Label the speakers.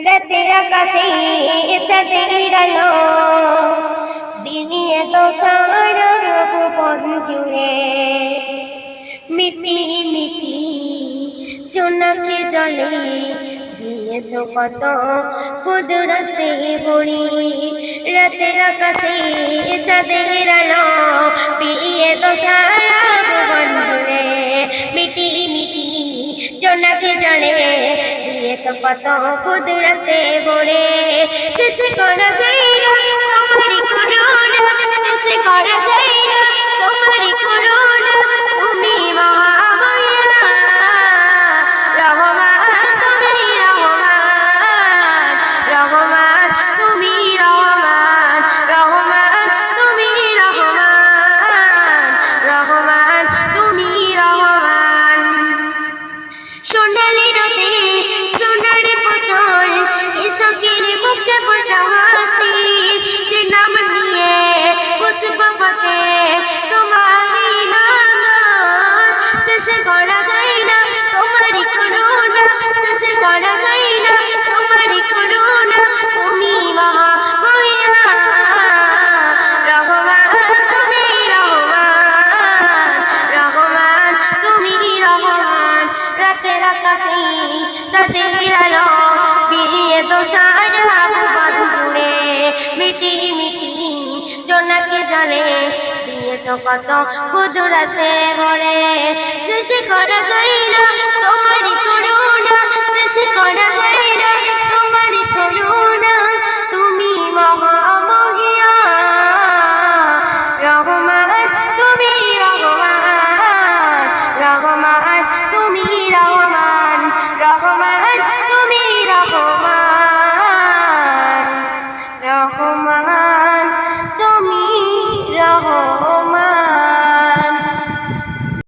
Speaker 1: রাতের আকাশে চাঁদের আলো দিয়ে তো সারা ভুবন জুড়ে মিটি মিটি জোনাকি জলে দিয়েছ কত কুদরতে ভরি। রাতের আকাশে চাঁদের আলো দিয়ে তো সারা ভুবন জুড়ে মিটি মিটি জোনাকি জলে দিয়েছ কত কুদরতে ভরে। শেষ করা যায় না তোমারই করুণা, শেষ করা যায় না তোমারই করুণা। তুমি মহামায়া রহমান, তুমি রহমান, রহমান তুমি রহমান, রহমান তুমি রহমান, রহমান তুমি রহমান। সোনালি রাতে সোনার ফসল কৃষকের বুকে ফোটা হাসি, যে নাম নিয়ে পুষ্প ফোটে তোমারই নাম। শেষ করা যায় না তোমারই করুণা, শেষ করা যায় না তোমারই করুণা। তুমি মহামায়া রহমান, তুমি রহমান, রহমান তুমি রহমান। রাতের আকাশে চাঁদের আলো বিলিয়ে তো সারা ভুবন জুড়ে মিটি মিটি জোনাকি জলে দিয়েছ কত কুদরতে ভরে। শেষ করা যায় না